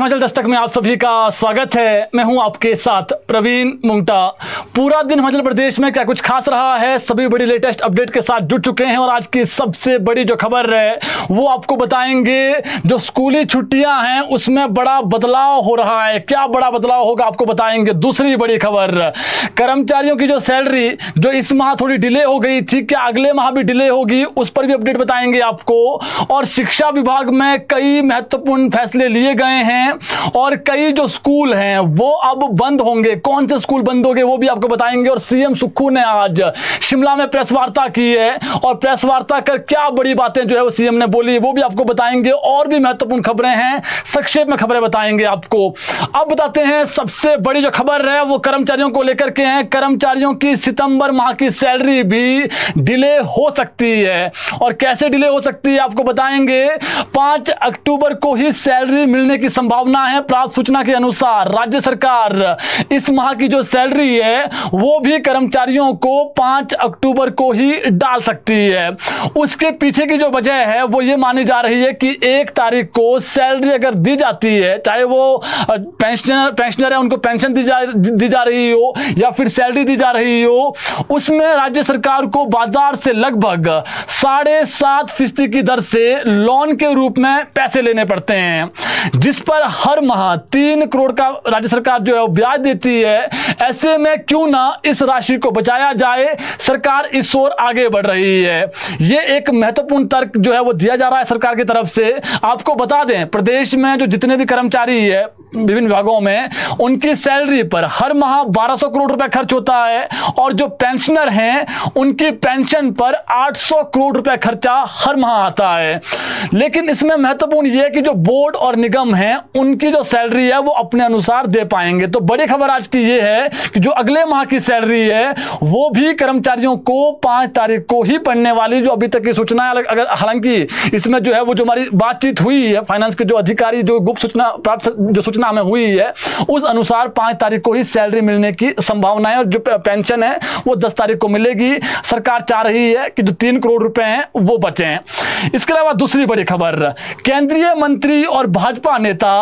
हिमाचल दस्तक में आप सभी का स्वागत है। मैं हूं आपके साथ प्रवीण मुंगटा। पूरा दिन हिमाचल प्रदेश में क्या कुछ खास रहा है, सभी बड़ी लेटेस्ट अपडेट के साथ जुड़ चुके हैं और आज की सबसे बड़ी जो खबर है वो आपको बताएंगे। जो स्कूली छुट्टियां हैं उसमें बड़ा बदलाव हो रहा है। क्या बड़ा बदलाव होगा आपको बताएंगे। दूसरी बड़ी खबर, कर्मचारियों की जो सैलरी जो इस माह थोड़ी डिले हो गई थी, क्या अगले माह भी डिले होगी, उस पर भी अपडेट बताएंगे आपको। और शिक्षा विभाग में कई महत्वपूर्ण फैसले लिए गए हैं और कई जो स्कूल हैं वो अब बंद होंगे। कौन से स्कूल बंद होंगे वो भी आपको बताएंगे। और सीएम सुक्खू ने आज शिमला में प्रेस वार्ता की है और प्रेस वार्ता कर क्या बड़ी बातें जो है वो सीएम ने बोली वो भी आपको बताएंगे। और भी महत्वपूर्ण खबरें हैं, संक्षेप में खबरें बताएंगे आपको। अब बताते हैं सबसे बड़ी जो खबर है वो कर्मचारियों को लेकर के हैं। कर्मचारियों की सितंबर माह की सैलरी भी डिले हो सकती है और कैसे डिले हो सकती है आपको बताएंगे। 5 अक्टूबर को ही सैलरी मिलने की संभावना है। प्राप्त सूचना के अनुसार राज्य सरकार इस माह की जो सैलरी है वो भी कर्मचारियों को 5 अक्टूबर को ही डाल सकती है। उसके पीछे की जो वजह है वो ये मानी जा रही है कि 1 तारीख को सैलरी अगर दी जाती है, चाहे वो पेंशनर है उनको पेंशन दी जा रही हो या फिर सैलरी दी जा रही हो, उसमें राज्य सरकार को बाजार से लगभग 7.5% की दर से लोन के रूप में पैसे लेने पड़ते हैं, जिस पर हर माह 3 करोड़ का राज्य सरकार जो है ब्याज देती है। ऐसे में क्यों ना इस राशि को बचाया जाए, सरकार इस ओर आगे बढ़ रही है। ये एक महत्वपूर्ण तर्क जो है वो दिया जा रहा है सरकार की तरफ से। आपको बता दें, प्रदेश में जो जितने भी कर्मचारी है विभिन्न विभागों में, उनकी सैलरी पर हर माह 1200 करोड़ रुपए खर्च होता है और जो पेंशनर हैं उनकी पेंशन पर 800 करोड़ रुपए खर्चा हर माह आता है। लेकिन इसमें महत्वपूर्ण यह है कि जो बोर्ड और निगम हैं उनकी जो सैलरी है वो अपने अनुसार दे पाएंगे। तो बड़ी खबर आज की ये है कि जो अगले माह की सैलरी है वो भी कर्मचारियों को 5 तारीख को ही पड़ने वाली, जो अभी तक की सूचना है। अगर हालांकि इसमें जो है वो जो हमारी बातचीत हुई है फाइनेंस के जो अधिकारी, जो गुप्त सूचना प्राप्त जो सूचना हमें हुई है उस अनुसार 5 तारीख को ही सैलरी मिलने की संभावना है और जो पेंशन है वो 10 तारीख को मिलेगी। सरकार चाह रही है कि जो 3 करोड़ रुपए हैं वो बचे हैं। इसके अलावा दूसरी बड़ी खबर, केंद्रीय मंत्री और भाजपा नेता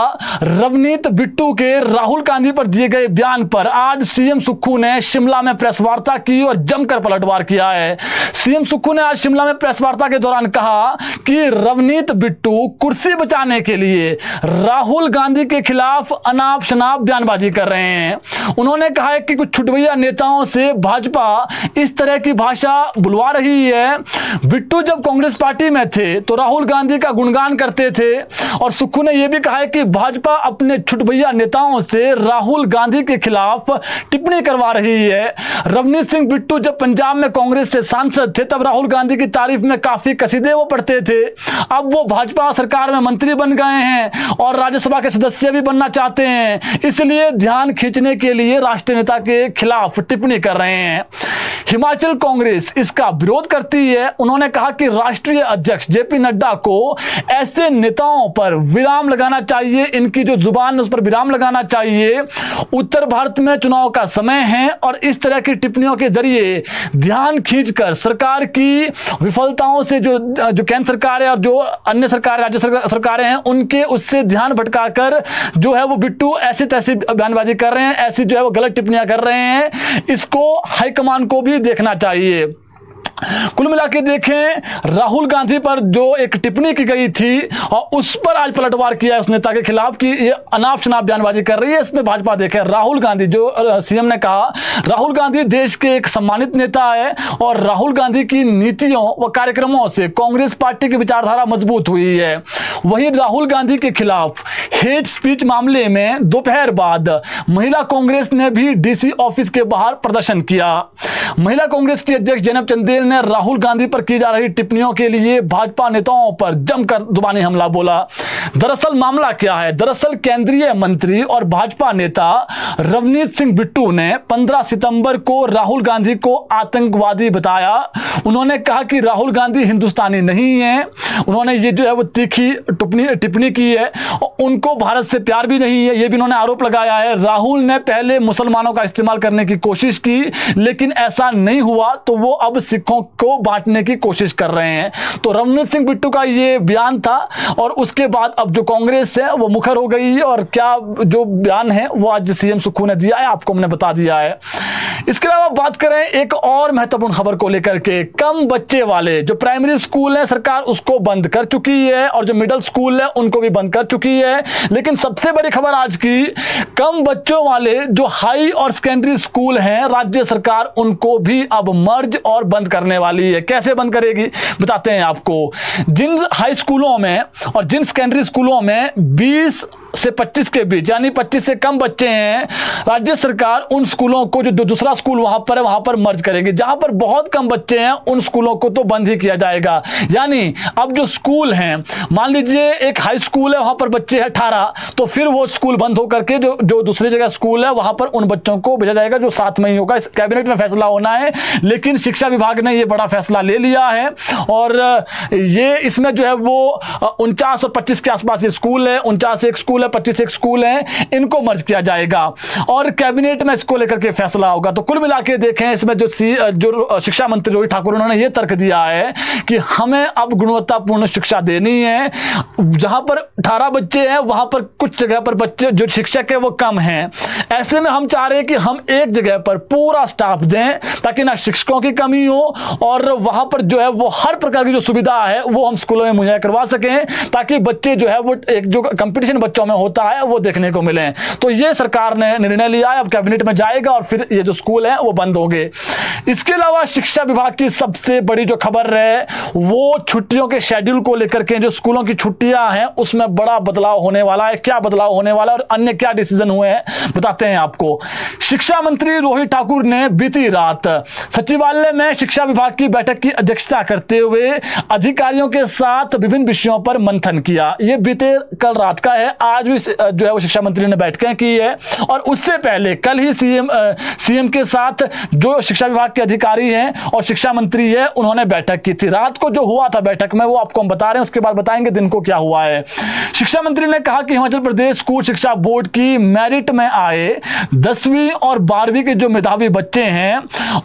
रवनीत बिट्टू के राहुल गांधी पर दिए गए बयान पर आज सीएम सुक्खू ने शिमला में प्रेस वार्ता की और जमकर पलटवार किया है। सीएम सुक्खू ने आज शिमला में प्रेस वार्ता के दौरान कहा कि रवनीत बिट्टू कुर्सी बचाने के लिए राहुल गांधी के खिलाफ अनाप शनाप बयानबाजी कर रहे हैं। उन्होंने कहा है कि कुछ छुटभैया नेताओं से भाजपा इस तरह की भाषा बुलवा रही है। बिट्टू जब कांग्रेस पार्टी में थे तो राहुल गांधी का गुणगान करते थे और सुक्खू ने यह भी कहा है कि भाजपा अपने छुटभैया नेताओं से राहुल गांधी के खिलाफ टिप्पणी करवा रही है। रवनीत सिंह बिट्टू जब पंजाब में कांग्रेस से सांसद थे तब राहुल गांधी की तारीफ में काफी कसीदे वो पढ़ते थे। अब वो भाजपा सरकार में मंत्री बन गए हैं और राज्यसभा के सदस्य भी बनना चाहते हैं, इसलिए ध्यान खींचने के लिए राष्ट्रीय नेता के खिलाफ टिप्पणी कर रहे हैं। हिमाचल कांग्रेस इसका विरोध करती है। उन्होंने कहा कि राष्ट्रीय अध्यक्ष जेपी नड्डा को ऐसे नेताओं पर विराम लगाना चाहिए, इनकी जो जुबान उस पर विराम लगाना चाहिए। उत्तर भारत में चुनाव का समय है और इस तरह की टिप्पणियों के जरिए ध्यान खींचकर सरकार की विफलताओं से जो केंद्र सरकार है और जो अन्य सरकार राज्य सरकारें हैं उनके उससे ध्यान भटकाकर जो है वो बिट्टू ऐसी तैसी बयानबाजी कर रहे हैं, ऐसी जो है वो गलत टिप्पणियां कर रहे हैं। इसको हाईकमान को भी देखना चाहिए। कुल मिला के देखें, राहुल गांधी पर जो एक टिप्पणी की गई थी और उस पर आज पलटवार किया है उस नेता के खिलाफ कि ये अनाप शनाप बयानबाजी कर रही है। इसमें भाजपा देखें, राहुल गांधी जो सीएम ने कहा, राहुल गांधी देश के एक सम्मानित नेता है और राहुल गांधी की नीतियों व कार्यक्रमों से कांग्रेस पार्टी की विचारधारा मजबूत हुई है। वहीं राहुल गांधी के खिलाफ हेट स्पीच मामले में दोपहर बाद महिला कांग्रेस ने भी डीसी ऑफिस के बाहर प्रदर्शन किया। महिला कांग्रेस की अध्यक्ष जैनब चंदेल ने राहुल गांधी पर की जा रही टिप्पणियों के लिए भाजपा नेताओं पर जमकर जुबानी हमला बोला। दरअसल मामला क्या है, दरअसल केंद्रीय मंत्री और भाजपा नेता रवनीत सिंह बिट्टू ने 15 सितंबर को राहुल गांधी को आतंकवादी बताया। उन्होंने कहा कि राहुल गांधी हिंदुस्तानी नहीं है। उन्होंने ये जो है वो तीखी टिप्पणी की है और उनको भारत से प्यार भी नहीं है, ये भी उन्होंने आरोप लगाया है। राहुल ने पहले मुसलमानों का इस्तेमाल करने की कोशिश की लेकिन ऐसा नहीं हुआ तो वो अब सिखों को बांटने की कोशिश कर रहे हैं। तो रवनीत सिंह बिट्टू का ये बयान था और उसके बाद अब जो कांग्रेस है वो मुखर हो गई और क्या जो बयान है वो आज सीएम सुक्खू ने दिया है, आपको हमने बता दिया है। इसके अलावा बात करें एक और महत्वपूर्ण खबर को लेकर के, कम बच्चे वाले जो प्राइमरी स्कूल है सरकार उसको बंद कर चुकी है और जो मिडिल स्कूल है उनको भी बंद कर चुकी है। लेकिन सबसे बड़ी खबर आज की, कम बच्चों वाले जो हाई और सेकेंडरी स्कूल हैं राज्य सरकार उनको भी अब मर्ज और बंद करने वाली है। कैसे बंद करेगी बताते हैं आपको। जिन हाई स्कूलों में और जिन सेकेंडरी स्कूलों में 20 से 25 के बीच यानी 25 से कम बच्चे हैं, राज्य सरकार उन स्कूलों को जो दूसरा स्कूल वहां पर है वहां पर मर्ज करेंगे। जहां पर बहुत कम बच्चे हैं उन स्कूलों को तो बंद ही किया जाएगा। यानी अब जो स्कूल हैं, मान लीजिए एक हाई स्कूल है वहां पर बच्चे हैं 18, तो फिर वो स्कूल बंद होकर के जो दूसरी जगह स्कूल है वहां पर उन बच्चों को भेजा जाएगा जो साथ में ही होगा। इस कैबिनेट में फैसला होना है, लेकिन शिक्षा विभाग ने ये बड़ा फैसला ले लिया है और ये इसमें जो है वो 49 और 25 के आसपास ये स्कूल है, 49 एक स्कूल है, 25 एक स्कूल है, इनको मर्ज किया जाएगा और कैबिनेट में इसको लेकर के फैसला होगा। तो कुल मिला के देखें इसमें जो शिक्षा मंत्री रोहित ठाकुर उन्होंने ये तर्क दिया है कि हमें अब गुणवत्तापूर्ण शिक्षा देनी है। जहां पर 18 बच्चे हैं वहां पर कुछ जगह पर बच्चे जो शिक्षक है वो कम हैं। ऐसे में हम चाह रहे हैं कि हम एक जगह पर पूरा स्टाफ दें ताकि ना शिक्षकों की कमी हो और वहां पर जो है वो हर प्रकार की जो सुविधा है वो हम स्कूलों में मुहैया करवा सकें, ताकि बच्चे जो है वो एक जो कंपटीशन बच्चों में होता है वो देखने को मिले। तो ये सरकार ने निर्णय लिया है, अब कैबिनेट में जाएगा और फिर ये जो स्कूल है वो बंद होंगे। इसके अलावा शिक्षा विभाग की सबसे बड़ी जो खबर है वो छुट्टियों के शेड्यूल को लेकर के, जो स्कूलों की छुट्टियां हैं उसमें बड़ा बदलाव होने वाला है। क्या बदलाव होने वाला है और अन्य क्या डिसीजन हुए हैं बताते हैं आपको। शिक्षा मंत्री रोहित ठाकुर ने बीती रात सचिवालय में शिक्षा विभाग की बैठक की अध्यक्षता करते हुए अधिकारियों के साथ विभिन्न विषयों पर मंथन किया। ये बीते कल रात का है, आज भी जो है वो शिक्षा मंत्री ने बैठकें की है और उससे पहले कल ही सीएम के साथ जो शिक्षा विभाग के अधिकारी हैं और शिक्षा मंत्री है उन्होंने बैठक की थी। रात को जो हुआ था बैठक में वो आपको हम बता रहे हैं, उसके बाद बताएंगे दिन को क्या हुआ है। शिक्षा मंत्री ने कहा कि हिमाचल प्रदेश स्कूल शिक्षा बोर्ड की मेरिट में आए 10वीं और 12वीं के जो मेधावी बच्चे हैं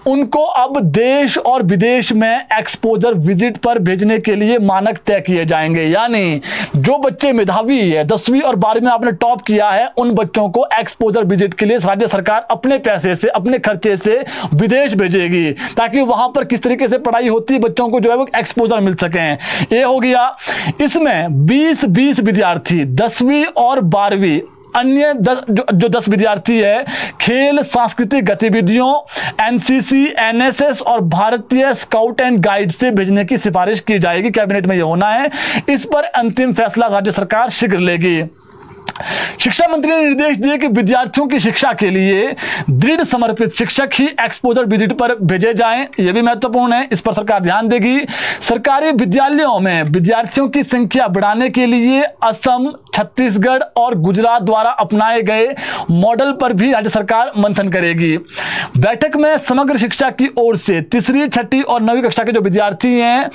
उनको अब देश और विदेश में एक्सपोजर विजिट पर भेजने के लिए मानक तय किए जाएंगे। यानी जो बच्चे मेधावी है 10वीं और 12वीं में आपने टॉप किया है उन बच्चों को एक्सपोजर विजिट के लिए राज्य सरकार अपने पैसे से अपने खर्चे से विदेश भेजेगी, ताकि वहां पर किस तरीके से पढ़ाई होती है बच्चों को जो है वो एक्सपोजर मिल सके। ये हो गया। इसमें 20 विद्यार्थी 10वीं और 12वीं, अन्य जो 10 विद्यार्थी है खेल सांस्कृतिक गतिविधियों, एनसीसी, एनएसएस और भारतीय स्काउट एंड गाइड से भेजने की सिफारिश की जाएगी। कैबिनेट में यह होना है, इस पर अंतिम फैसला राज्य सरकार शीघ्र लेगी। शिक्षा मंत्री ने निर्देश दिए कि विद्यार्थियों की शिक्षा के लिए दृढ़ समर्पित शिक्षक ही एक्सपोजर विजिट पर भेजे जाएं। यह भी महत्वपूर्ण है, इस पर सरकार ध्यान देगी। सरकारी विद्यालयों में विद्यार्थियों की संख्या बढ़ाने के लिए असम, छत्तीसगढ़ और गुजरात द्वारा अपनाए गए मॉडल पर भी राज्य सरकार मंथन करेगी। बैठक में समग्र शिक्षा की ओर से 3री, 6ठी और 9वीं कक्षा के जो विद्यार्थी हैं,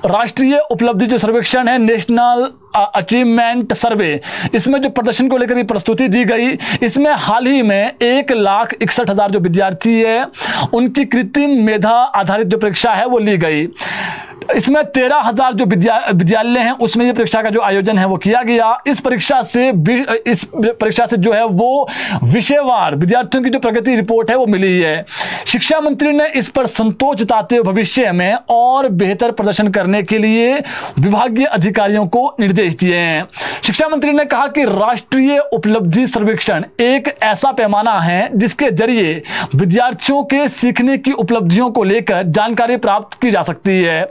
राष्ट्रीय उपलब्धि जो सर्वेक्षण है, नेशनल अचीवमेंट सर्वे, इसमें जो प्रदर्शन को लेकर प्रस्तुति दी गई, इसमें हाल ही में 1,61,000 जो विद्यार्थी है उनकी कृत्रिम मेधा आधारित जो परीक्षा है वो ली गई। इसमें 13,000 जो विद्यालय हैं उसमें ये परीक्षा का जो आयोजन है वो किया गया। इस परीक्षा से जो है वो विषयवार विद्यार्थियों की जो प्रगति रिपोर्ट है वो मिली है। शिक्षा मंत्री ने इस पर संतोष जताते हुए भविष्य में और बेहतर प्रदर्शन करने के लिए विभागीय अधिकारियों को निर्देश दिए हैं। शिक्षा मंत्री ने कहा कि राष्ट्रीय उपलब्धि सर्वेक्षण एक ऐसा पैमाना है जिसके जरिए विद्यार्थियों के सीखने की उपलब्धियों को लेकर जानकारी प्राप्त की जा सकती है।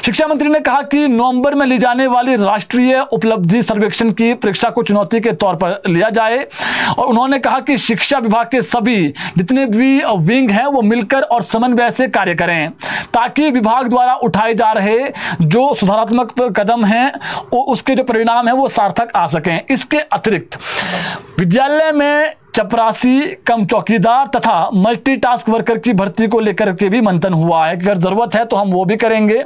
शिक्षा मंत्री ने कहा कि नवंबर में ली जाने वाली राष्ट्रीय उपलब्धि सर्वेक्षण की परीक्षा को चुनौती के तौर पर लिया जाए और उन्होंने कहा कि शिक्षा विभाग के सभी जितने भी विंग हैं वो मिलकर और समन्वय से कार्य करें ताकि विभाग द्वारा उठाए जा रहे जो सुधारात्मक कदम हैं उसके जो परिणाम हैं वो सार्थक आ सकें। इसके अतिरिक्त विद्यालय में चपरासी कम चौकीदार तथा मल्टीटास्क वर्कर की भर्ती को लेकर के भी मंथन हुआ है कि अगर जरूरत है तो हम वो भी करेंगे।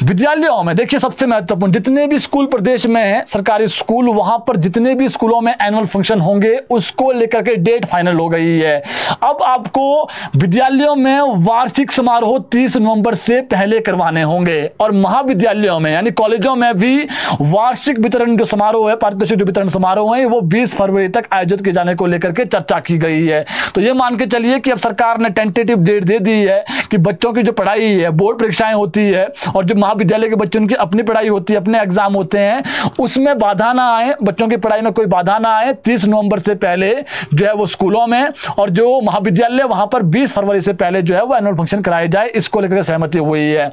विद्यालयों में देखिए सबसे महत्वपूर्ण, जितने भी स्कूल प्रदेश में हैं सरकारी स्कूल, वहां पर जितने भी स्कूलों में एनुअल फंक्शन होंगे उसको लेकर के डेट फाइनल हो गई है। अब आपको विद्यालयों में वार्षिक समारोह 30 नवंबर से पहले करवाने होंगे और महाविद्यालयों में यानी कॉलेजों में भी वार्षिक वितरण जो समारोह है, पारितोषिक जो वितरण समारोह है, वो 20 फरवरी तक आयोजित किए जाने को लेकर के चर्चा की गई है। तो ये मान के चलिए कि अब सरकार ने टेंटेटिव डेट दे दी है कि बच्चों की जो पढ़ाई है, बोर्ड परीक्षाएं होती है और जो महाविद्यालय के बच्चों की अपनी पढ़ाई होती है, अपने एग्जाम होते हैं, उसमें बाधा ना आए, बच्चों की पढ़ाई में कोई बाधा ना आए, 30 नवंबर से पहले जो है वो स्कूलों में और जो महाविद्यालय वहां पर 20 फरवरी से पहले जो है वो एनुअल फंक्शन कराए जाए, इसको लेकर सहमति हुई है।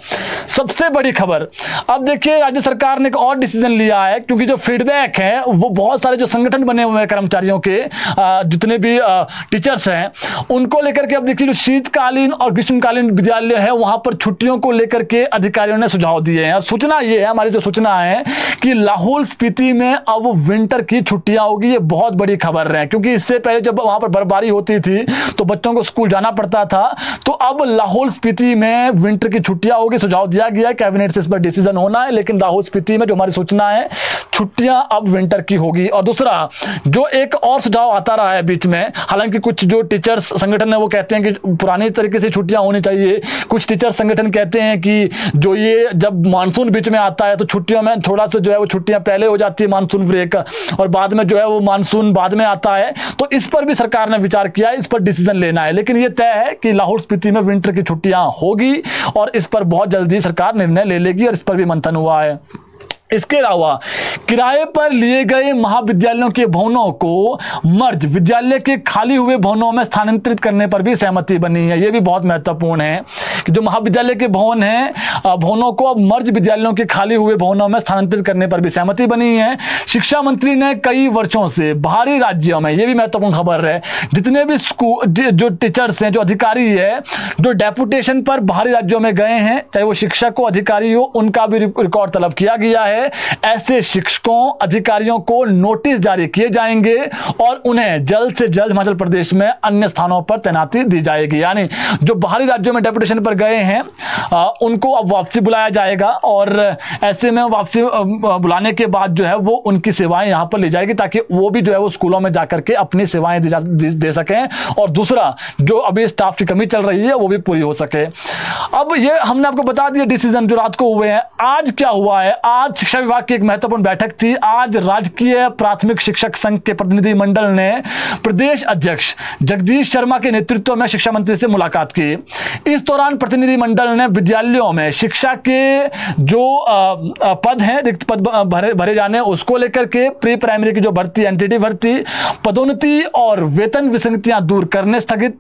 सबसे बड़ी खबर, अब देखिए राज्य सरकार ने एक और डिसीजन लिया है क्योंकि जो फीडबैक है वो बहुत सारे जो संगठन बने हुए हैं कर्मचारियों के, जितने भी टीचर्स हैं उनको लेकर के, अब देखिए जो शीतकालीन और ग्रीष्मकालीन विद्यालय है वहां पर छुट्टियों को लेकर के अधिकारियों ने सुझाव दिए हैं। और सूचना ये है, हमारी जो सूचना है कि लाहौल स्पीति में अब विंटर की छुट्टियां होगी। ये बहुत बड़ी खबर है क्योंकि इससे पहले जब वहां पर बर्फबारी होती थी तो बच्चों को स्कूल जाना पड़ता था, तो अब लाहौल स्पीति में विंटर की छुट्टियां होगी। सुझाव दिया गया है, कैबिनेट से इस पर डिसीजन होना है, लेकिन लाहौल स्पीति में जो हमारी सूचना है छुट्टियां अब विंटर की होगी। और दूसरा जो एक और सुझाव आता रहा है बीच में, हालांकि कुछ जो टीचर्स संगठन है वो कहते हैं कि पुरानी तरीके से छुट्टियां होनी चाहिए, कुछ टीचर संगठन कहते हैं कि जो ये जब मानसून बीच में आता है तो छुट्टियों में थोड़ा सा जो है वो छुट्टियां पहले हो जाती है मानसून ब्रेक, और बाद में जो है वो मानसून बाद में आता है। तो इस पर भी सरकार ने विचार किया है, इस पर डिसीजन लेना है, लेकिन ये तय है कि लाहौल स्पीति में विंटर की छुट्टियां होगी और इस पर बहुत जल्दी सरकार निर्णय ले लेगी और इस पर भी मंथन हुआ है। इसके अलावा किराए पर लिए गए महाविद्यालयों के भवनों को मर्ज विद्यालय के खाली हुए भवनों में स्थानांतरित करने पर भी सहमति बनी है। यह भी बहुत महत्वपूर्ण है कि जो महाविद्यालय के भवन हैं, भवनों को अब मर्ज विद्यालयों के खाली हुए भवनों में स्थानांतरित करने पर भी सहमति बनी है। शिक्षा मंत्री ने कई वर्षों से बाहरी राज्यों में, यह भी महत्वपूर्ण खबर है, जितने भी स्कूल जो टीचर्स हैं, जो अधिकारी है, जो डेपुटेशन पर बाहरी राज्यों में गए हैं, चाहे वो शिक्षक हो अधिकारी हो, उनका भी रिकॉर्ड तलब किया गया है। ऐसे शिक्षकों अधिकारियों को नोटिस जारी किए जाएंगे और उन्हें जल्द से जल्द हिमाचल प्रदेश में अन्य स्थानों पर तैनाती दी जाएगी। यानी जो बाहरी राज्यों में डेपुटेशन पर गए हैं उनको अब वापसी बुलाया जाएगा और ऐसे में वापसी बुलाने के बाद जो है वो उनकी सेवाएं यहां पर ली जाएगी ताकि वो भी जो है वो स्कूलों में जाकर के अपनी सेवाएं दे सकें और दूसरा जो अभी स्टाफ की कमी चल रही है वो भी पूरी हो सके। अब ये हमने आपको बता दिया डिसीजन जो रात को हुए हैं। आज क्या हुआ है, आज शिक्षा विभाग की एक महत्वपूर्ण बैठक थी। आज राजकीय प्राथमिक शिक्षक संघ के प्रतिनिधि मंडल ने प्रदेश अध्यक्ष जगदीश शर्मा के नेतृत्व में शिक्षा मंत्री से मुलाकात की। इस दौरान प्रतिनिधि मंडल ने विद्यालयों में शिक्षा के जो पद हैं, रिक्त पद भरे जाने, उसको लेकर के प्री प्राइमरी की जो भर्ती, एनटीटी भर्ती, पदोन्नति और वेतन विसंगतियां दूर करने, स्थगित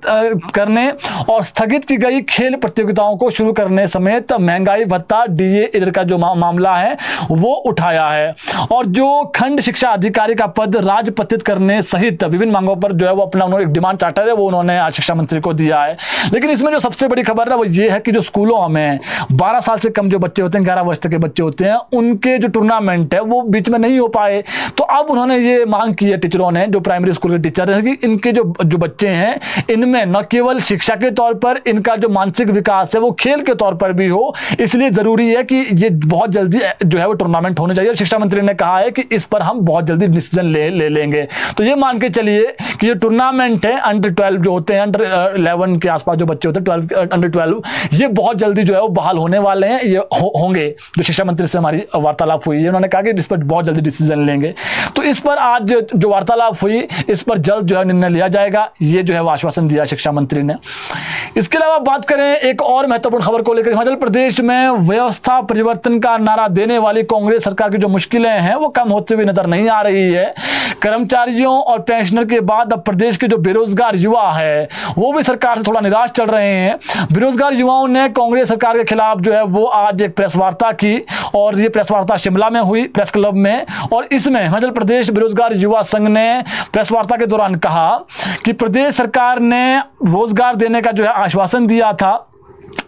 करने और स्थगित की गई खेल प्रतियोगिताओं को शुरू करने समेत महंगाई भत्ता, डीए इधर का जो मामला है वो उठाया है और जो खंड शिक्षा अधिकारी का पद राजपत्रित करने सहित विभिन्न मांगों पर जो है वो अपना उन्होंने एक डिमांड चार्टर है वो उन्होंने आज शिक्षा मंत्री को दिया है। लेकिन इसमें जो सबसे बड़ी खबर है वो ये है कि जो स्कूलों में 12 साल से कम जो बच्चे होते हैं, 11 वर्ष तक के बच्चे होते हैं, उनके जो टूर्नामेंट है वो बीच में नहीं हो पाए। तो अब उन्होंने ये मांग की है टीचरों ने, जो प्राइमरी स्कूल के टीचर हैं, कि इनके जो बच्चे हैं इनमें न केवल शिक्षा के तौर पर इनका जो मानसिक विकास है वो खेल के तौर पर भी हो, इसलिए जरूरी है कि ये बहुत जल्दी जो है वो टूर्नामेंट होने चाहिए। शिक्षा मंत्री ने कहा है कि इस पर हम बहुत जल्दी डिसीजन ले लेंगे। तो ये मान के चलिए कि ये टूर्नामेंट है अंडर 12 जो होते हैं, अंडर 11 के आसपास जो बच्चे होते हैं, 12 अंडर 12, ये बहुत जल्दी जो है वो बहाल होने वाले हैं, ये होंगे। जो शिक्षा मंत्री से हमारी वार्तालाप हुई है उन्होंने कहा कि इस पर बहुत जल्दी डिसीजन लेंगे। तो इस पर आज जो वार्तालाप हुई इस पर जल्द जो है निर्णय लिया जाएगा, ये जो है वो आश्वासन दिया शिक्षा मंत्री ने। इसके अलावा बात करें एक और महत्वपूर्ण खबर को लेकर, हिमाचल प्रदेश में व्यवस्था परिवर्तन का नारा देने वाली कांग्रेस सरकार की जो मुश्किलें हैं वो कम होती हुई नजर नहीं आ रही है। कर्मचारियों और पेंशनर के बाद अब प्रदेश के जो बेरोजगार युवा है वो भी सरकार से थोड़ा निराश चल रहे हैं। बेरोजगार युवाओं ने कांग्रेस सरकार के खिलाफ जो है वो आज एक प्रेस वार्ता की और ये प्रेस वार्ता शिमला में हुई प्रेस क्लब में, और इसमें हिमाचल प्रदेश बेरोजगार युवा संघ ने प्रेस वार्ता के दौरान कहा कि प्रदेश सरकार ने रोजगार देने का जो है आश्वासन दिया था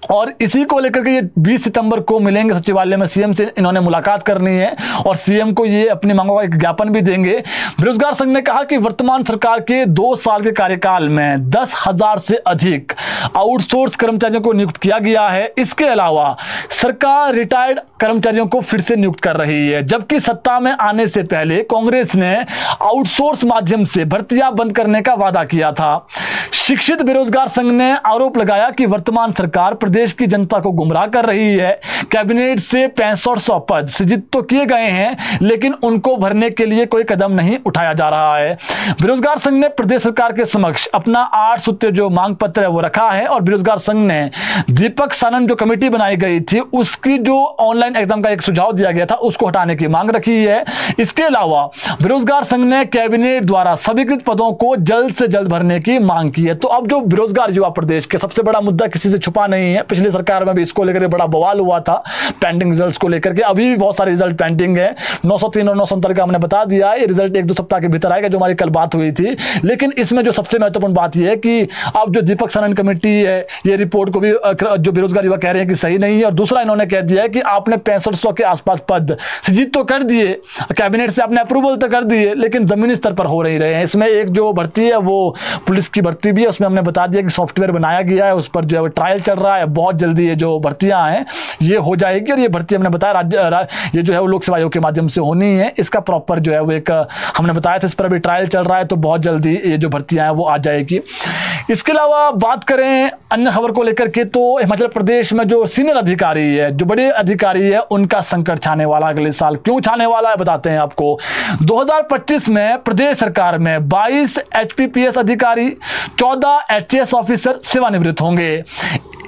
और इसी को लेकर के ये 20 सितंबर को मिलेंगे सचिवालय में, सीएम से इन्होंने मुलाकात करनी है और सीएम को ये अपनी मांगों का एक ज्ञापन भी देंगे। बेरोजगार संघ ने कहा कि वर्तमान सरकार के 2 साल के कार्यकाल में 10,000 से अधिक आउटसोर्स कर्मचारियों को नियुक्त किया गया है। इसके अलावा सरकार रिटायर्ड कर्मचारियों को फिर से नियुक्त कर रही है, जबकि सत्ता में आने से पहले कांग्रेस ने आउटसोर्स माध्यम से भर्तियां बंद करने का वादा किया था। शिक्षित बेरोजगार संघ ने आरोप लगाया कि वर्तमान सरकार प्रदेश की जनता को गुमराह कर रही है। कैबिनेट से 6500 पद सृजित तो किए गए हैं, लेकिन उनको भरने के लिए कोई कदम नहीं उठाया जा रहा है। बेरोजगार संघ ने प्रदेश सरकार के समक्ष अपना 8 सूत्रीय जो मांग पत्र है वो रखा है और बेरोजगार संघ ने दीपक सानन जो कमेटी बनाई गई थी उसकी जो ऑनलाइन एग्जाम का एक सुझाव दिया गया था उसको हटाने की मांग रखी है। इसके अलावा बेरोजगार संघ ने कैबिनेट द्वारा स्वीकृत पदों को जल्द से जल्द भरने की मांग की है। तो अब जो बेरोजगार युवा प्रदेश के सबसे बड़ा मुद्दा किसी से छुपा नहीं है, पिछली सरकार में भी इसको लेकर बड़ा बवाल हुआ था पेंडिंग रिजल्ट्स को लेकर के, अभी भी बहुत सारे रिजल्ट पेंडिंग है। 903 और 969 का हमने बता दिया, ये रिजल्ट 1-2 सप्ताह के भीतर आएगा, जो हमारी कल बात हुई थी। लेकिन इसमें जो सबसे महत्वपूर्ण बात यह है कि अब जो दीपक सानन कमेटी है ये रिपोर्ट को भी जो बेरोजगार युवा कह रहे हैं कि सही नहीं है, और दूसरा इन्होंने कह दिया है कि आपने 6500 के आसपास पद सृजित तो कर दिए, कैबिनेट से आपने अप्रूवल तो कर दिए, लेकिन जमीनी स्तर पर हो नहीं रहे हैं। इसमें एक जो भर्ती है वो पुलिस की भर्ती भी है, उसमें हमने बता दिया कि सॉफ्टवेयर बनाया गया है, उस पर जो है ट्रायल चल रहा है। बहुत जल्दी ये जो भर्तियां हैं ये हो जाएगी और ये भर्ती हमने बताया ये जो है वो लोक सेवा आयोग के माध्यम से होनी है। इसका प्रॉपर जो है वो एक हमने बताया था, इस पर अभी ट्रायल चल रहा है, तो बहुत जल्दी ये जो भर्तियां हैं वो आ जाएगी। इसके अलावा बात करें अन्य खबर को लेकर के, तो हिमाचल प्रदेश में जो सीनियर अधिकारी है, जो बड़े अधिकारी है, उनका संकट छाने वाला अगले साल। क्यों छाने वाला है बताते हैं आपको। 2025 में प्रदेश सरकार में 22 HPPS अधिकारी, 14 HAS ऑफिसर सेवानिवृत्त होंगे।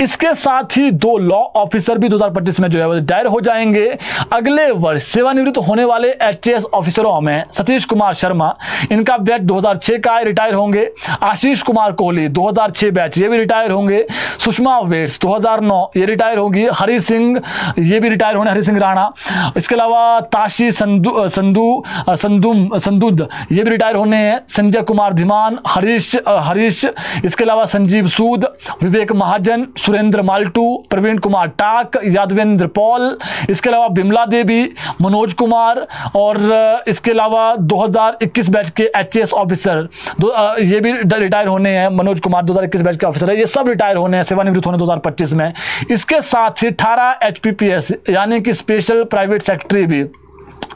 इसके साथ ही 2 लॉ ऑफिसर भी 2025 में जो है वो रिटायर हो जाएंगे। अगले वर्ष सेवानिवृत्त होने वाले HAS ऑफिसरों में सतीश कुमार शर्मा, इनका बैच 2006 का रिटायर होंगे। आशीष कुमार कोहली 2006 बैच, ये भी रिटायर होंगे। सुषमा वेट्स 2009 ये रिटायर होगी। हरि सिंह ये भी रिटायर होने, हरि सिंह राणा। इसके अलावा ताशी संदूद ये भी रिटायर होने हैं। संजय कुमार धीमान, हरीश, इसके अलावा संजीव सूद, विवेक महाजन, सुरेंद्र माल्टू, प्रवीण कुमार टाक, यादवेंद्र पॉल, इसके अलावा बिमला देवी, मनोज कुमार, और इसके अलावा 2021 बैच के HAS ऑफिसर ये भी रिटायर होने हैं। मनोज कुमार 2021 बैच के ऑफिसर है, ये सब रिटायर होने हैं, सेवानिवृत्त होने 2025 में। इसके साथ ही 18 HPPS यानी कि स्पेशल प्राइवेट सेक्रेटरी भी,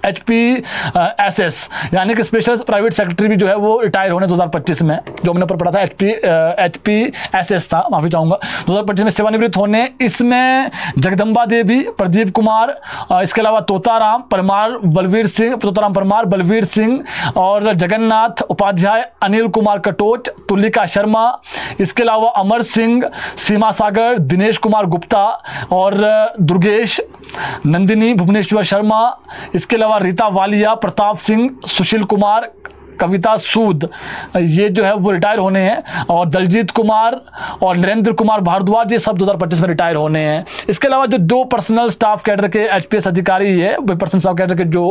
HPSS यानी कि स्पेशल प्राइवेट सेक्रेटरी भी जो है वो रिटायर होने 2025 में, जो हमने ऊपर पढ़ा था HPSS था, माफी चाहूंगा, 2025 में सेवानिवृत्त होने। इसमें जगदम्बा देवी, प्रदीप कुमार, इसके अलावा तोताराम परमार, बलवीर सिंह और जगन्नाथ उपाध्याय, अनिल कुमार कटोच, तुलिका शर्मा, इसके अलावा अमर सिंह, सीमा सागर, दिनेश कुमार गुप्ता और दुर्गेश, नंदिनी भुवनेश्वर शर्मा, इसके अलावा रीता वालिया, प्रताप सिंह, सुशील कुमार, कविता सूद ये जो है वो रिटायर होने हैं। और दलजीत कुमार और नरेंद्र कुमार भारद्वाज ये सब 2025 में रिटायर होने हैं। इसके अलावा जो 2 पर्सनल स्टाफ कैडर के HPS अधिकारी है, पर्सनल स्टाफ कैडर के जो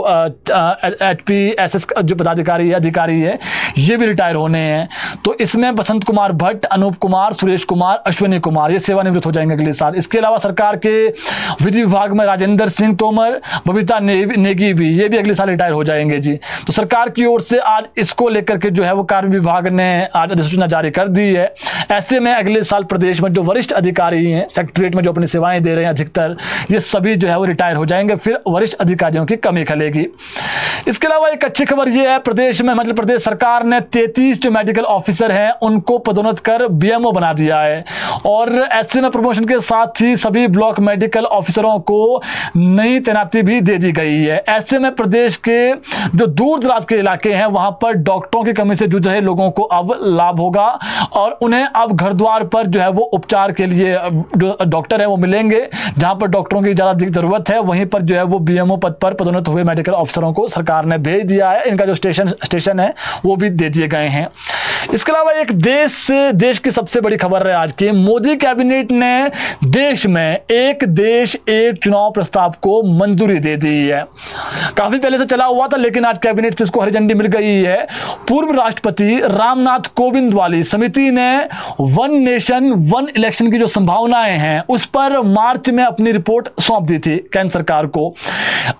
HPSS जो पदाधिकारी है, अधिकारी है, ये भी रिटायर होने हैं। तो इसमें बसंत कुमार भट्ट, अनूप कुमार, सुरेश कुमार, अश्विनी कुमार ये सेवानिवृत्त हो जाएंगे अगले साल। इसके अलावा सरकार के विधि विभाग में राजेंद्र सिंह तोमर, बबीता नेगी भी, ये भी अगले साल रिटायर हो जाएंगे जी। तो सरकार की ओर से आज इसको लेकर के जो है वो कार्य विभाग ने आज अधिसूचना जारी कर दी है। ऐसे में अगले साल प्रदेश में जो वरिष्ठ अधिकारी हैं, सेक्रेटरीट में जो अपनी सेवाएं दे रहे हैं अधिकतर, ये सभी जो है वो रिटायर हो जाएंगे, फिर वरिष्ठ अधिकारियों की कमी खलेगी। इसके अलावा एक अच्छी खबर ये है, प्रदेश में मतलब प्रदेश सरकार ने 33 जो मेडिकल ऑफिसर हैं उनको पदोन्नत कर BMO बना दिया है। और ऐसे में प्रमोशन के साथ ही सभी ब्लॉक मेडिकल ऑफिसरों को नई तैनाती भी दे दी गई है। ऐसे में प्रदेश के जो दूर दराज के इलाके हैं वहां पर डॉक्टरों की कमी से जूझ रहे लोगों को अब लाभ होगा और उन्हें अब घर द्वार पर जो है वो उपचार के लिए जो डॉक्टर है वो मिलेंगे। जहां पर डॉक्टरों की ज़्यादा जरूरत है वहीं पर जो है वो BMO पद पर पदोन्नत हुए मेडिकल ऑफिसरों को सरकार ने भेज दिया है। इनका जो स्टेशन है वो भी दे दिए गए हैं। इसके अलावा एक देश की सबसे बड़ी खबर है आज की, मोदी कैबिनेट ने देश में एक देश एक चुनाव प्रस्ताव को मंजूरी दे दी है। काफी पहले से चला हुआ था लेकिन आज कैबिनेट से इसको हरी झंडी मिल गई है। पूर्व राष्ट्रपति रामनाथ कोविंद वाली समिति ने वन नेशन वन इलेक्शन की जो संभावनाएं हैं उस पर मार्च में अपनी रिपोर्ट सौंप दी थी केंद्र सरकार को।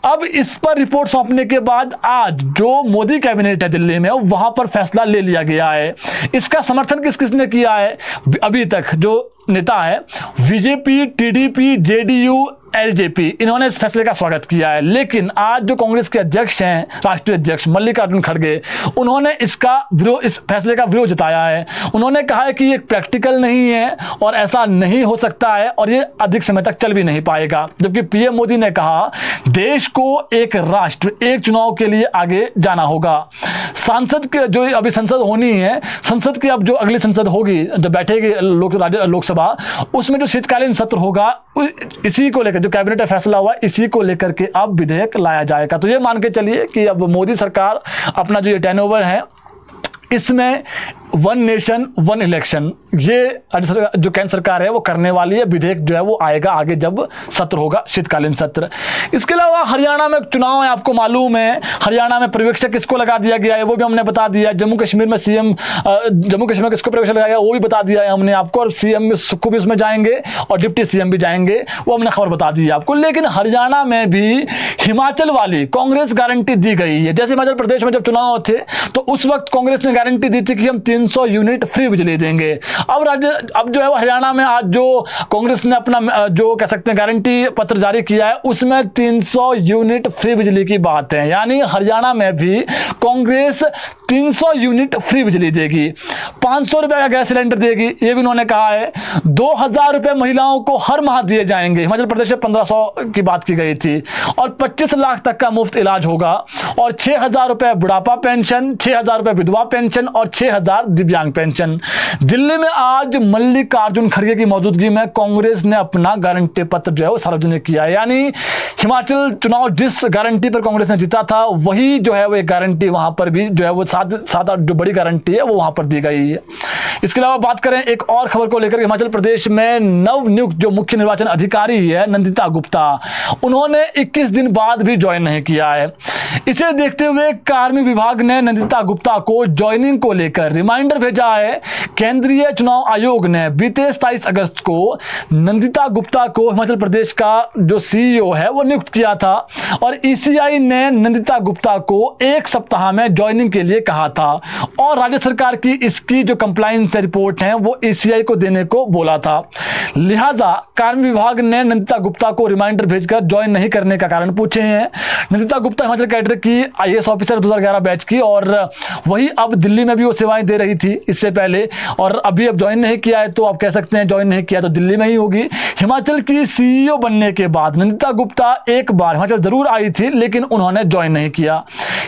अब इस पर रिपोर्ट सौंपने के बाद आज जो मोदी कैबिनेट है दिल्ली में वहां पर फैसला ले लिया गया है। इसका समर्थन किस किसने किया है? अभी तक जो नेता है बीजेपी, टीडीपी, जेडीयू, एलजेपी, इन्होंने इस फैसले का स्वागत किया है। लेकिन आज जो कांग्रेस के अध्यक्ष हैं, राष्ट्रीय अध्यक्ष मल्लिकार्जुन खड़गे, उन्होंने इस फैसले का विरोध जताया है। उन्होंने कहा है कि ये प्रैक्टिकल नहीं है और ऐसा नहीं हो सकता है और ये अधिक समय तक चल भी नहीं पाएगा। जबकि पीएम मोदी ने कहा देश को एक राष्ट्र एक चुनाव के लिए आगे जाना होगा। सांसद के जो अभी संसद होनी है, संसद की अब जो अगली संसद होगी, जब बैठेगी लोकसभा, उसमें जो शीतकालीन सत्र होगा इसी को लेकर जो कैबिनेट में फैसला हुआ इसी को लेकर के अब विधेयक लाया जाएगा। तो ये मान के चलिए कि अब मोदी सरकार अपना जो ये टर्नओवर है इसमें वन नेशन वन इलेक्शन ये जो केंद्र सरकार है वो करने वाली है। विधेयक जो है वो आएगा आगे जब सत्र होगा, शीतकालीन सत्र। इसके अलावा हरियाणा में चुनाव है, आपको मालूम है हरियाणा में पर्यवेक्षक किसको लगा दिया गया है वो भी हमने बता दिया है। जम्मू कश्मीर में जम्मू कश्मीर में किसको पर्यवेक्षक लगाया वो भी बता दिया है हमने आपको, और सीएम को भी उसमें जाएंगे और डिप्टी सीएम भी जाएंगे, वो हमने खबर बता दी है आपको। लेकिन हरियाणा में भी हिमाचल वाली कांग्रेस गारंटी दी गई है। जैसे हिमाचल प्रदेश में जब चुनाव थे तो उस वक्त कांग्रेस ने गारंटी दी थी कि हम 300 यूनिट फ्री बिजली देंगे। अब जो है वो हरियाणा में आज जो कांग्रेस ने अपना जो कह सकते हैं गारंटी पत्र जारी किया है उसमें 300 यूनिट फ्री बिजली की बात है। यानी हरियाणा में भी कांग्रेस 300 यूनिट फ्री बिजली देगी, 500 रुपए का गैस सिलेंडर देगी, ये भी उन्होंने कहा है। 2000 रुपए महिलाओं को हर माह दिए जाएंगे। हिमाचल प्रदेश में 1500 की बात की गई थी। और 25 लाख तक का मुफ्त इलाज होगा और 6000 रुपए बुढ़ापा पेंशन, 6000 रुपए विधवा पेंशन और 6000 दिव्यांग पेंशन। दिल्ली में आज मल्लिकार्जुन खड़गे की मौजूदगी में कांग्रेस ने अपना गारंटी पत्र जो है वो सार्वजनिक किया है। यानी हिमाचल चुनाव जिस गारंटी पर कांग्रेस ने जीता था वही जो है वो एक गारंटी वहां पर भी जो है वो सादा जो बड़ी गारंटी है वो वहां पर दी गई है। इसके अलावा बात करें एक और खबर को लेकर, हिमाचल प्रदेश में नवनियुक्त जो मुख्य निर्वाचन अधिकारी है नंदिता गुप्ता, उन्होंने 21 दिन बाद भी ज्वाइन नहीं किया है। इसे देखते हुए कार्मिक विभाग ने नंदिता गुप्ता को ज्वाइनिंग को लेकर रिमाइंडर भेजा है। केंद्रीय चुनाव आयोग ने बीते 27 अगस्त को नंदिता गुप्ता को हिमाचल प्रदेश का जो सीईओ है वो नियुक्त किया था और ईसीआई ने नंदिता गुप्ता को 1 सप्ताह में ज्वाइनिंग के लिए कहा था और राज्य सरकार की इसकी जो कंप्लायंस रिपोर्ट है वो ईसीआई को देने को बोला था। लिहाजा कार्मिक विभाग ने नंदिता गुप्ता को रिमाइंडर भेजकर ज्वाइन नहीं करने का कारण पूछे हैं। नंदिता गुप्ता हिमाचल कैडर की आईएएस ऑफिसर 2011 बैच की और वही अब दिल्ली में भी वो सेवाएं दे रही थी इससे पहले, और अभी अब ज्वाइन नहीं किया है तो आप कह सकते हैं ज्वाइन नहीं किया तो दिल्ली में ही होगी। हिमाचल की सीईओ बनने के बाद नंदिता गुप्ता एक बार हिमाचल जरूर आई थी लेकिन उन्होंने ज्वाइन नहीं किया।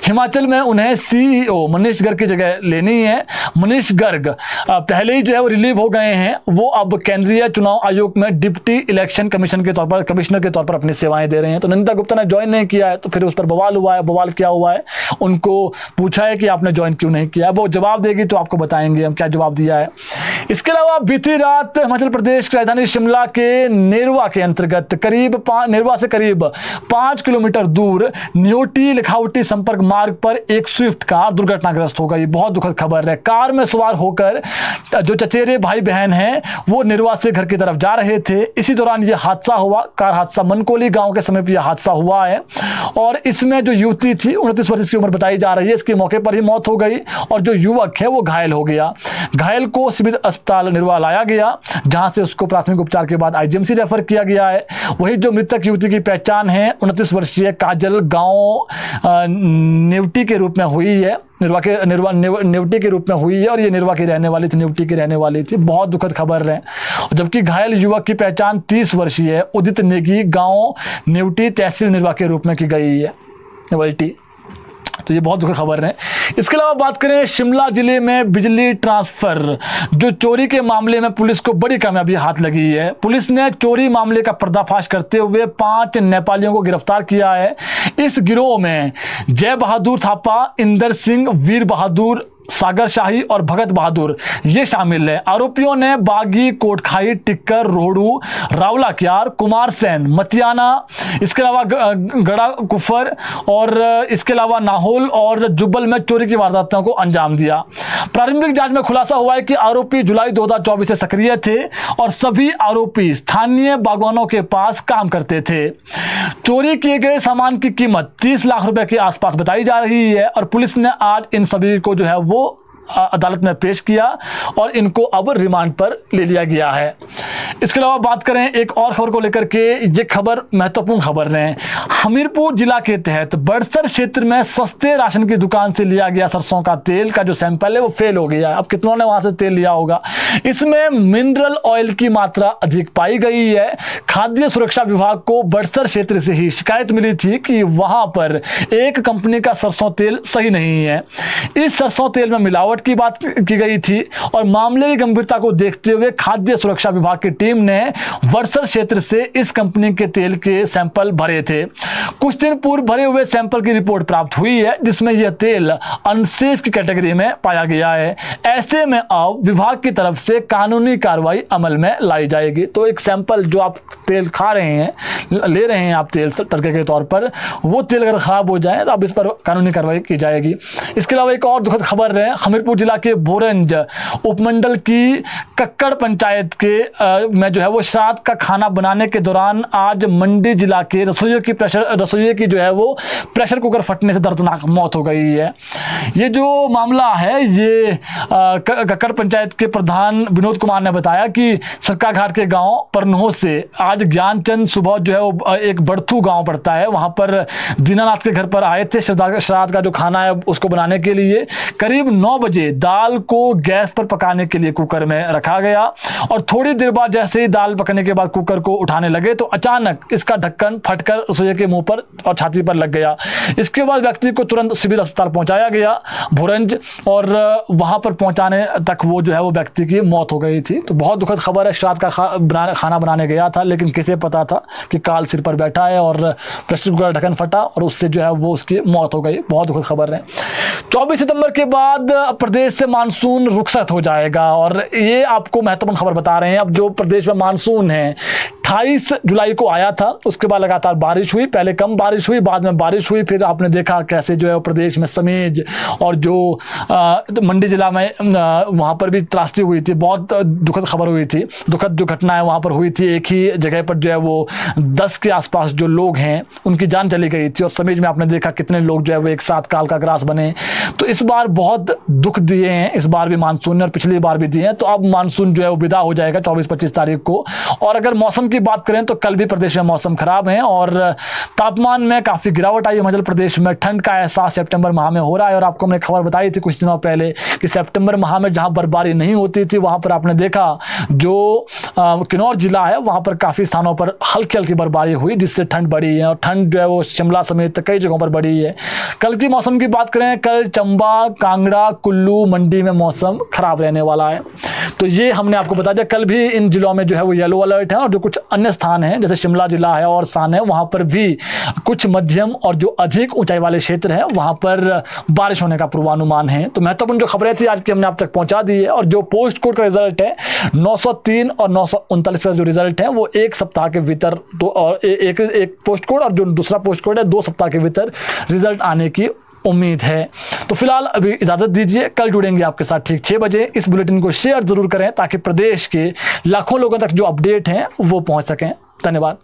हिमाचल में उन्हें सीईओ मनीष गर्ग की जगह लेनी है। मनीष गर्ग पहले ही जो है वो रिलीव हो गए हैं, वो अब केंद्रीय चुनाव आयोग में डिप्टी इलेक्शन कमीशन के तौर पर कमिश्नर के तौर पर अपनी सेवाएं दे रहे हैं। तो नंदिता गुप्ता ने ज्वाइन नहीं किया है तो फिर उस पर बवाल हुआ है। बवाल क्या हुआ है, उनको पूछा है कि आपने ज्वाइन क्यों नहीं किया, वो जवाब देगी तो आपको बताएंगे हम क्या जवाब दिया है। इसके अलावा बीती रात हिमाचल प्रदेश की राजधानी शिमला के नेरवा के अंतर्गत नेरवा से करीब 5 किलोमीटर दूर न्योटी लिखावटी संपर्क मार्ग पर एक स्विफ्ट कार दुर्घटनाग्रस्त हो गई। बहुत दुखद खबर है। कार में सवार होकर जो चचेरे भाई बहन हैं वो नेरवा से घर की तरफ जा रहे थे। इसी दौरान यह हादसा हुआ। कार हादसा मनकोली गांव के समीप यह हादसा हुआ है और इसमें जो युवती थी 29 वर्ष की उम्र बताई जा रही है, इसकी मौके पर ही मौत हो गई और जो युवक है वो घायल हो गया। घायल को सिविल अस्पताल नेरवा लाया गया जहां से उसको प्राथमिक उपचार के बाद आईजीएमसी रेफर किया गया है। वही जो मृतक युवती की पहचान है 29 वर्षीय काजल गांव नेवटी के रूप में हुई है, नेवटी के रूप में हुई है और ये नेरवा की रहने वाली थी, नेवटी की रहने वाली थी। बहुत दुखद खबर है। जबकि घायल युवक की पहचान 30 वर्षीय उदित नेगी गांव नेवटी तहसील नेरवा के रूप में की गई है नेवल्टी। तो ये बहुत दुखद खबर है। इसके अलावा बात करें शिमला जिले में बिजली ट्रांसफर जो चोरी के मामले में पुलिस को बड़ी कामयाबी हाथ लगी है। पुलिस ने चोरी मामले का पर्दाफाश करते हुए 5 नेपालियों को गिरफ्तार किया है। इस गिरोह में जय बहादुर थापा, इंदर सिंह, वीर बहादुर सागर शाही और भगत बहादुर ये शामिल है। आरोपियों ने बागी, कोटखाई, टिक्कर, रोहड़ू, रावला क्यार, कुमार सेन, मतियाना, इसके अलावा गड़ा कुफर और इसके अलावा नाहौल और जुब्बल में चोरी की वारदातों को अंजाम दिया। प्रारंभिक जांच में खुलासा हुआ है कि आरोपी जुलाई 2024 से सक्रिय थे और सभी आरोपी स्थानीय बागवानों के पास काम करते थे। चोरी किए गए सामान की कीमत 30 लाख रुपए के आसपास बताई जा रही है और पुलिस ने आज इन सभी को जो है वो अदालत में पेश किया और इनको अब रिमांड पर ले लिया गया है। इसके अलावा बात करें एक और खबर को लेकर के, ये खबर महत्वपूर्ण खबर है। हमीरपुर जिला के तहत बड़सर क्षेत्र में सस्ते राशन की दुकान से लिया गया सरसों का तेल का जो सैंपल है वो फेल हो गया है। अब कितनों ने वहां से तेल लिया होगा। इसमें मिनरल ऑयल की मात्रा अधिक पाई गई है। खाद्य सुरक्षा विभाग को बड़सर क्षेत्र से ही शिकायत मिली थी कि वहां पर एक कंपनी का सरसों तेल सही नहीं है। इस सरसों तेल में मिलावट की बात की गई थी और मामले की गंभीरता को देखते हुए खाद्य सुरक्षा विभाग की टीम ने बड़सर क्षेत्र से इस कंपनी के तेल के सैंपल भरे थे। कुछ दिन पूर्व भरे हुए सैंपल की रिपोर्ट प्राप्त हुई है जिसमें यह तेल अनसेफ की कैटेगरी में पाया गया है। ऐसे में अब विभाग की तरफ से कानूनी कार्रवाई अमल में लाई जाएगी। तो एक सैंपल जो आप तेल खा रहे हैं, ले रहे हैं आप तेल तड़के के तौर पर, वो तेल अगर खराब हो जाए तो अब इस पर कानूनी कार्रवाई की जाएगी। इसके अलावा एक और दुखद खबर है। हमीरपुर जिला के भोरंज उपमंडल की कक्कड़ पंचायत के में जो है वो श्राद्ध का खाना बनाने के दौरान आज मंडी जिला के रसोइये की जो है वो प्रेशर कुकर फटने से दर्दनाक मौत हो गई है। ये जो मामला है ये कक्कड़ पंचायत के प्रधान विनोद कुमार ने बताया कि सरका घाट के गांव परनोह से आज ज्ञानचंद सुबह जो है वो एक बड़थू गांव पड़ता है, वहां पर दीनानाथ के घर पर आए थे श्राद्ध का जो खाना है उसको बनाने के लिए। करीब 9 बजे दाल को गैस पर पकाने के लिए कुकर में रखा गया और थोड़ी देर बाद जैसे ही दाल पकने के बाद कुकर को उठाने लगे तो अचानक इसका ढक्कन फटकर रसोई के मुंह पर और छाती पर लग गया। इसके बाद व्यक्ति को तुरंत सिविल अस्पताल पहुंचाया गया भोरंज और वहां पर पहुंचाने तक वो जो है वो व्यक्ति की मौत हो गई थी। तो बहुत दुखद खबर है। श्राद्ध का खाना बनाने गया था लेकिन किसे पता था कि काल सिर पर बैठा है और प्रेशर कुकर ढक्कन फटा और उससे जो है वो उसकी मौत हो गई। बहुत दुखद खबर है। 24 सितंबर के बाद प्रदेश से मानसून रुखसत हो जाएगा और ये आपको महत्वपूर्ण खबर बता रहे हैं। अब जो प्रदेश में मानसून है 28 जुलाई को आया था, उसके बाद लगातार बारिश हुई। पहले कम बारिश हुई, बाद में बारिश हुई। फिर आपने देखा कैसे जो है प्रदेश में समेज और जो मंडी जिला में वहाँ पर भी त्रासदी हुई थी। बहुत दुखद खबर हुई थी। दुखद जो घटना है वहाँ पर हुई थी। एक ही जगह पर जो है वो 10 के आसपास जो लोग हैं उनकी जान चली गई थी और समेज में आपने देखा कितने लोग जो है वो एक साथ काल का ग्रास बने। तो इस बार बहुत दुख दिए हैं, इस बार भी मानसून ने और पिछली बार भी दिए हैं। तो अब मानसून जो है वो विदा हो जाएगा 24-25 तारीख को। और अगर मौसम की बात करें तो कल भी प्रदेश में मौसम खराब है और तापमान में काफी गिरावट आई है। हिमाचल प्रदेश में ठंड का एहसास सितंबर माह में हो रहा है और आपको हमने खबर बताई थी कुछ दिनों पहले कि सितंबर माह में जहां बर्फबारी नहीं होती थी वहां पर आपने देखा जो किन्नौर जिला है वहां पर काफी स्थानों पर हल्की हल्की बर्फबारी हुई जिससे ठंड बढ़ी है और ठंड जो है वो शिमला समेत कई जगहों पर बढ़ी है। कल की मौसम की बात करें, कल चंबा, कांगड़ा, कुल्लू, मंडी में मौसम खराब रहने वाला है। तो ये हमने आपको बता दिया। कल भी इन जिलों में जो है वो येलो अलर्ट है और जो कुछ अन्य स्थान हैं जैसे शिमला जिला है और स्थान है वहां पर भी कुछ मध्यम और जो अधिक ऊंचाई वाले क्षेत्र है वहां पर बारिश होने का पूर्वानुमान है। तो महत्वपूर्ण जो खबरें थी आज की हमने आप तक पहुंचा दी है। और जो पोस्ट कोड का रिजल्ट है 903 और 939 का जो रिजल्ट है वो एक सप्ताह के भीतर तो और एक पोस्ट कोड और जो दूसरा पोस्ट कोड है 2 सप्ताह के भीतर रिजल्ट आने की उम्मीद है। तो फिलहाल अभी इजाजत दीजिए, कल जुड़ेंगे आपके साथ ठीक 6 बजे। इस बुलेटिन को शेयर जरूर करें ताकि प्रदेश के लाखों लोगों तक जो अपडेट हैं वो पहुंच सकें। धन्यवाद।